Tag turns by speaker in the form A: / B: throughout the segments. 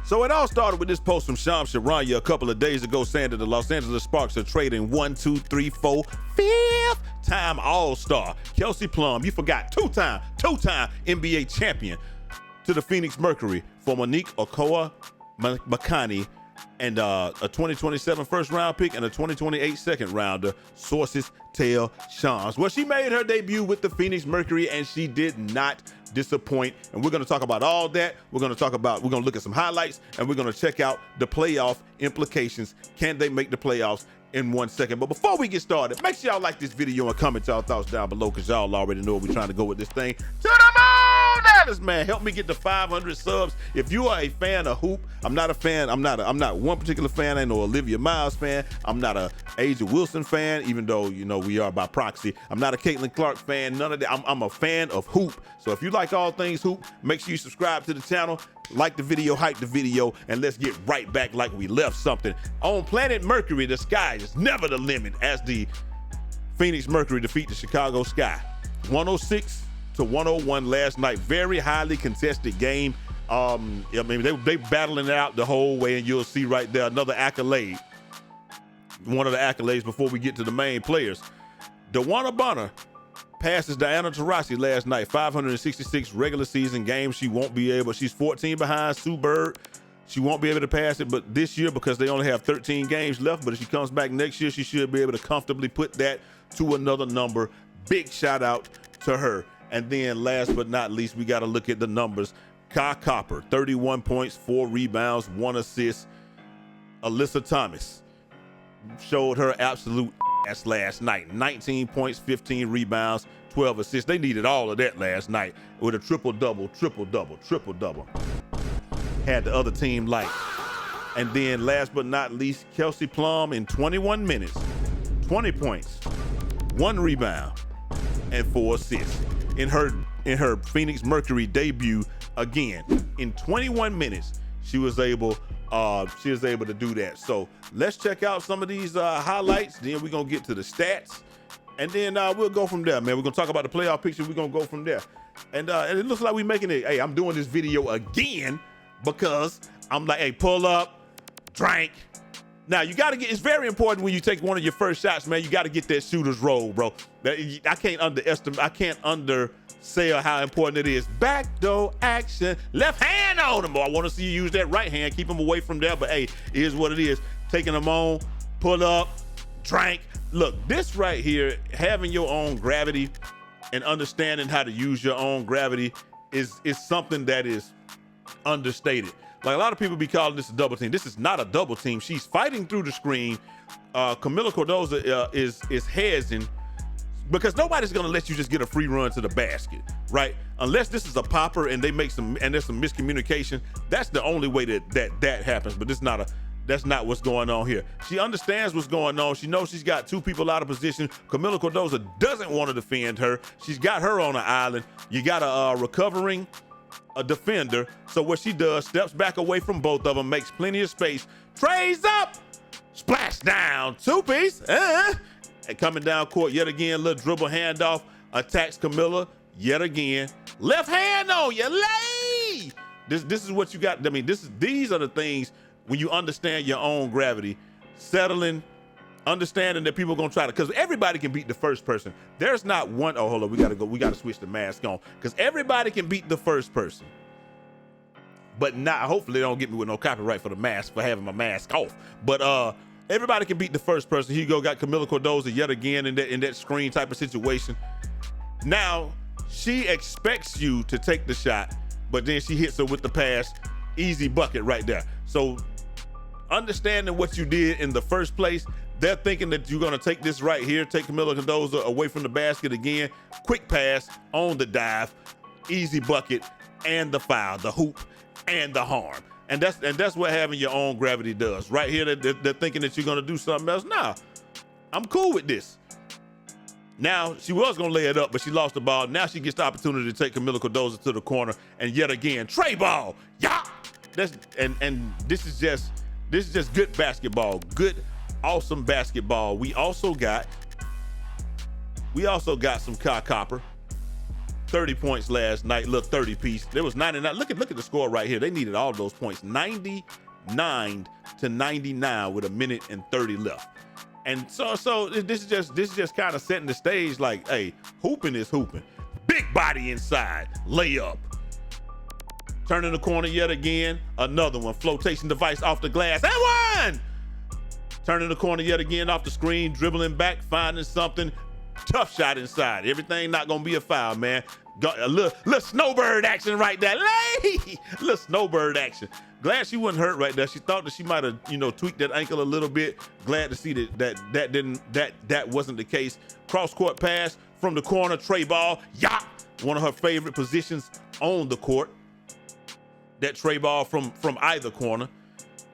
A: So it all started with this post from Sham Charania a couple of days ago saying that the Los Angeles Sparks are trading 1, 2, 3, 4, fifth-time All-Star Kelsey Plum. You forgot two-time NBA champion to the Phoenix Mercury for Monique Okoa Makani and a 2027 first round pick and a 2028 second rounder, sources tell Shams. Well, she made her debut with the Phoenix Mercury and she did not disappoint. And we're going to talk about all that. We're going to look at some highlights and we're going to check out the playoff implications. Can they make the playoffs? In 1 second. But before we get started, make sure y'all like this video and comment y'all thoughts down below because y'all already know we're trying to go with this thing to the moon. Dallas, man, help me get to 500 subs. If you are a fan of hoop, I'm not one particular fan. I ain't no Olivia Miles fan. I'm not a A'ja Wilson fan, even though, you know, we are by proxy. I'm not a Caitlin Clark fan, none of that. I'm a fan of hoop. So if you like all things hoop, make sure you subscribe to the channel, like the video, hype the video, and let's get right back like we left something. On planet Mercury, the sky is never the limit as the Phoenix Mercury defeat the Chicago Sky 106-101 last night. Very highly contested game. I mean, they battling it out the whole way, and you'll see right there another accolade. One of the accolades before we get to the main players. DeWanna Bonner passes Diana Taurasi last night, 566 regular season games. She's 14 behind Sue Bird. She won't be able to pass it, but this year, because they only have 13 games left, but if she comes back next year, she should be able to comfortably put that to another number. Big shout out to her. And then last but not least, we got to look at the numbers. Kahleah Copper, 31 points, 4 rebounds, 1 assist. Alyssa Thomas showed her absolute ass last night. 19 points, 15 rebounds, 12 assists. They needed all of that last night with a triple-double. Had the other team light. And then last but not least, Kelsey Plum in 21 minutes, 20 points, 1 rebound, and 4 assists. In her Phoenix Mercury debut, again, in 21 minutes, she was able to do that. So let's check out some of these highlights. Then we're gonna get to the stats, and then we'll go from there, man. We're gonna talk about the playoff picture. We're gonna go from there, and it looks like we're making it. Hey, I'm doing this video again because I'm like, hey, pull up, drink. Now you gotta get. It's very important when you take one of your first shots, man. You gotta get that shooter's roll, bro. I can't undersell how important it is. Backdoor action, left hand on them. I want to see you use that right hand. Keep them away from there. But hey, it is what it is. Taking them on, pull up, drink. Look, this right here, having your own gravity and understanding how to use your own gravity is something that is understated. Like a lot of people be calling this a double team. This is not a double team. She's fighting through the screen. Kahleah Copper is hedging because nobody's gonna let you just get a free run to the basket, right? Unless this is a popper and there's some miscommunication. That's the only way that happens. But that's not what's going on here. She understands what's going on. She knows she's got 2 people out of position. Kahleah Copper doesn't want to defend her. She's got her on an island. You got a recovering a defender. So what she does, steps back away from both of them, makes plenty of space, trays up, splash down, 2-piece, and coming down court yet again, little dribble handoff, attacks Kahleah yet again, left hand on you, lay. This is what you got. I mean, these are the things when you understand your own gravity, settling, understanding that people are gonna try to, because everybody can beat the first person. There's not one, oh, hold on, we gotta switch the mask on, because everybody can beat the first person. But not, hopefully they don't get me with no copyright for the mask, for having my mask off. But everybody can beat the first person. Here you go, got Kahleah Copper yet again in that screen type of situation. Now, she expects you to take the shot, but then she hits her with the pass. Easy bucket right there. So understanding what you did in the first place, they're thinking that you're gonna take this right here, take Kahleah Copper away from the basket again, quick pass on the dive, easy bucket, and the foul, the hoop, and the harm. And that's what having your own gravity does. Right here, they're thinking that you're gonna do something else. Nah, I'm cool with this. Now, she was gonna lay it up, but she lost the ball. Now she gets the opportunity to take Kahleah Copper to the corner, and yet again, tray ball, yeah. This is just good basketball, good, awesome basketball. We also got some Kahleah Copper. 30 points last night, little 30 piece. There was 99. Look at the score right here. They needed all those points. 99 to 99 with a minute and 30 left. And so this is just kind of setting the stage like, hey, hooping is hooping. Big body inside, layup. Turning the corner yet again, another one. Flotation device off the glass, and one! Turning the corner yet again off the screen, dribbling back, finding something. Tough shot inside. Everything not gonna be a foul, man. Got a little snowbird action right there. Little snowbird action. Glad she wasn't hurt right there. She thought that she might have, tweaked that ankle a little bit. Glad to see that wasn't the case. Cross court pass from the corner, tray ball. Yop! One of her favorite positions on the court. That tray ball from either corner.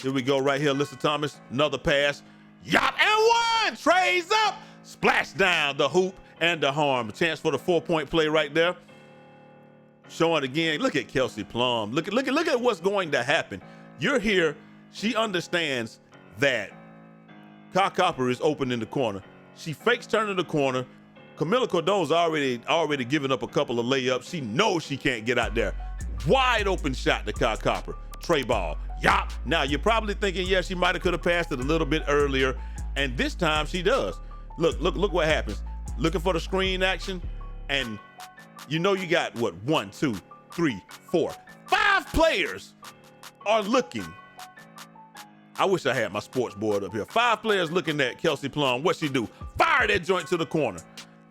A: Here we go right here, Alyssa Thomas. Another pass. Yop! And one! Trays up! Splash down the hoop and the harm. A chance for the 4-point play right there. Showing again. Look at Kelsey Plum. Look at what's going to happen. You're here. She understands that Kahleah Copper is open in the corner. She fakes turning the corner. Kahleah Cordo's already given up a couple of layups. She knows she can't get out there. Wide open shot to Kahleah Copper. Tray ball. Yop. Now you're probably thinking, yeah, she might have could have passed it a little bit earlier. And this time she does. Look what happens. Looking for the screen action, and you got what? 1, 2, 3, 4, 5 players are looking. I wish I had my sports board up here. 5 players looking at Kelsey Plum. What she do? Fire that joint to the corner.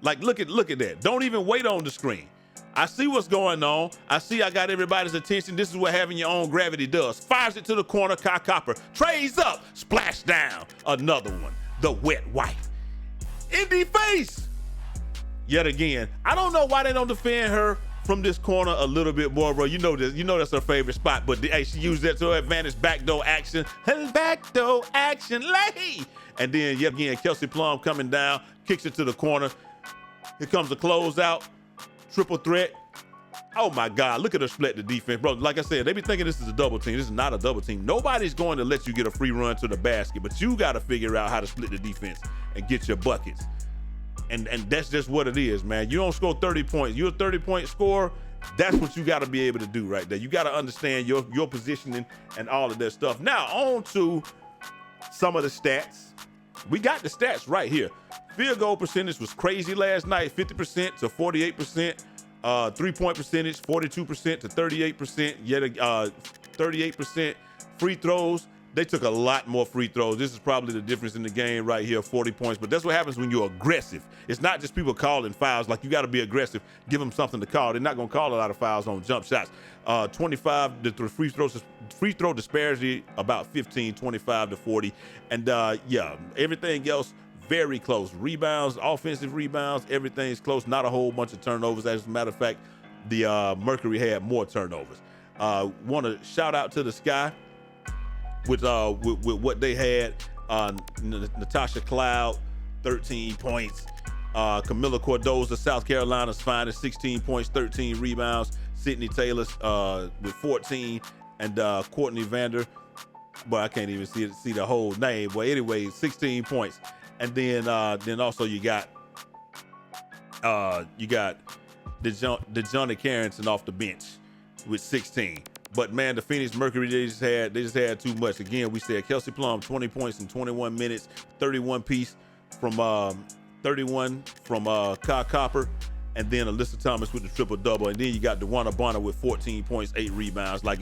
A: Like, look at that. Don't even wait on the screen. I see what's going on. I see I got everybody's attention. This is what having your own gravity does. Fires it to the corner, Kahleah Copper. Trays up, splash down. Another one. The wet wipe. In the face. Yet again. I don't know why they don't defend her from this corner a little bit more, bro. You know this. You know that's her favorite spot. But hey, she used that to her advantage. Backdoor action. Backdoor action. Lay. And then yet again, Kelsey Plum coming down, kicks it to the corner. Here comes the closeout. Triple threat. Oh my God, look at her split the defense. Bro, like I said, they be thinking this is a double team. This is not a double team. Nobody's going to let you get a free run to the basket, but you got to figure out how to split the defense and get your buckets. And that's just what it is, man. You don't score 30 points. You're a 30-point scorer. That's what you got to be able to do right there. You got to understand your positioning and all of that stuff. Now, on to some of the stats. We got the stats right here. Field goal percentage was crazy last night, 50% to 48%. 3-point percentage, 42% to 38%. Yet 38% free throws. They took a lot more free throws. This is probably the difference in the game right here, 40 points. But that's what happens when you're aggressive. It's not just people calling fouls. Like, you got to be aggressive. Give them something to call. They're not going to call a lot of fouls on jump shots. 25, the free throw disparity, about 15, 25 to 40. And yeah, everything else, very close. Rebounds, offensive rebounds, everything's close. Not a whole bunch of turnovers. As a matter of fact, the Mercury had more turnovers. Want to shout out to the Sky with what they had. Natasha Cloud, 13 points. Kahleah Cordo's, South Carolina's finest, 16 points, 13 rebounds. Sydney Taylor with 14, and Courtney Vander, but I can't even see the whole name. But anyway, 16 points. And then also you got DeJohnny Carrington off the bench with 16. But man, the Phoenix Mercury, they just had too much. Again, we said Kelsey Plum, 20 points in 21 minutes, 31 piece from Kahleah Copper, and then Alyssa Thomas with the triple-double. And then you got DeWanna Bonner with 14 points, 8 rebounds. Like,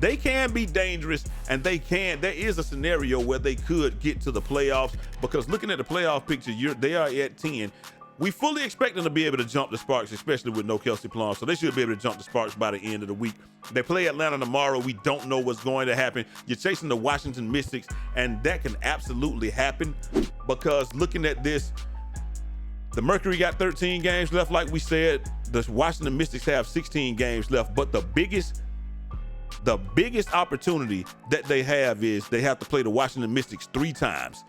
A: they can be dangerous, and there is a scenario where they could get to the playoffs, because looking at the playoff picture, they are at 10. We fully expect them to be able to jump the Sparks, especially with no Kelsey Plum. So they should be able to jump the Sparks by the end of the week. They play Atlanta tomorrow. We don't know what's going to happen. You're chasing the Washington Mystics, and that can absolutely happen, because looking at this, the Mercury got 13 games left, like we said. The Washington Mystics have 16 games left, but the biggest opportunity that they have is they have to play the Washington Mystics 3 times.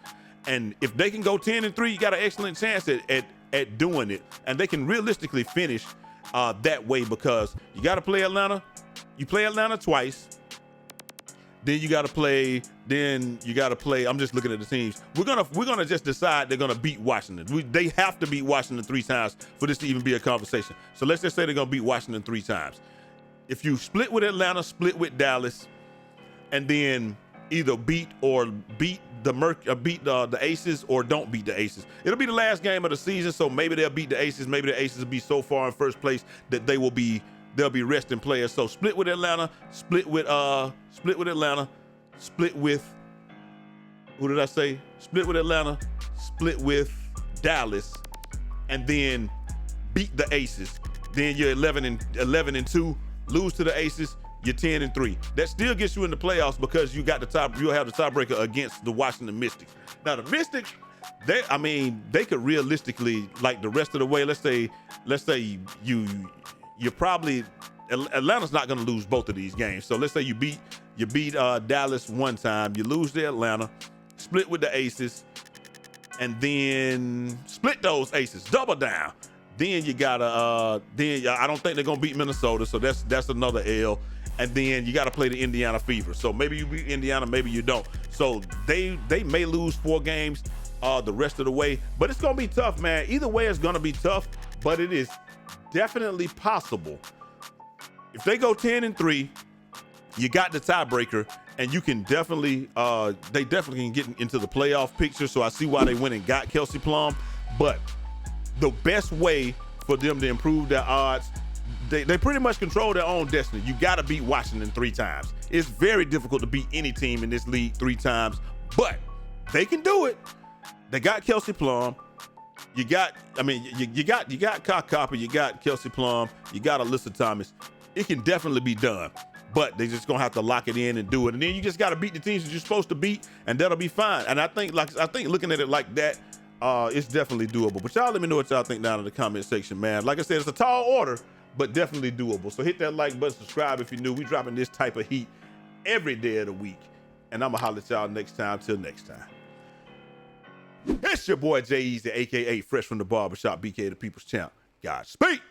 A: And if they can go 10-3, you got an excellent chance at doing it. And they can realistically finish that way, because you got to play Atlanta. You play Atlanta twice. Then you got to play. I'm just looking at the teams. We're gonna just decide they're gonna beat Washington. They have to beat Washington 3 times for this to even be a conversation. So let's just say they're gonna beat Washington 3 times. If you split with Atlanta, split with Dallas, and then either beat the Aces or don't beat the Aces. It'll be the last game of the season, so maybe they'll beat the Aces. Maybe the Aces will be so far in first place that they'll be resting players. So split with Atlanta, split with Atlanta, split with who did I say? Split with Atlanta, split with Dallas, and then beat the Aces. Then you're 11-2, lose to the Aces. You're 10-3. That still gets you in the playoffs because you'll have the tiebreaker against the Washington Mystics. Now the Mystics, they could realistically, like the rest of the way. Let's say you probably Atlanta's not going to lose both of these games. So let's say you beat Dallas one time, you lose to Atlanta, split with the Aces, and then split those Aces, double down. Then you gotta I don't think they're gonna beat Minnesota, so that's another L. And then you gotta play the Indiana Fever. So maybe you beat Indiana, maybe you don't. So they may lose 4 games the rest of the way, but it's gonna be tough, man. Either way, it's gonna be tough, but it is definitely possible. If they go 10-3, you got the tiebreaker, and you can definitely they definitely can get into the playoff picture. So I see why they went and got Kelsey Plum, but the best way for them to improve their odds, they pretty much control their own destiny. You got to beat Washington 3 times. It's very difficult to beat any team in this league 3 times, but they can do it. They got Kelsey Plum. You got Kahleah Copper. You got Kelsey Plum. You got Alyssa Thomas. It can definitely be done, but they just gonna have to lock it in and do it. And then you just got to beat the teams that you're supposed to beat, and that'll be fine. And I think looking at it like that, it's definitely doable. But y'all let me know what y'all think down in the comment section, man. Like I said, it's a tall order, but definitely doable. So hit that like button, subscribe if you're new. We dropping this type of heat every day of the week. And I'm going to holler at y'all next time. Till next time. It's your boy Eazy, a.k.a. Fresh from the Barbershop, BK the People's Champ. Godspeed.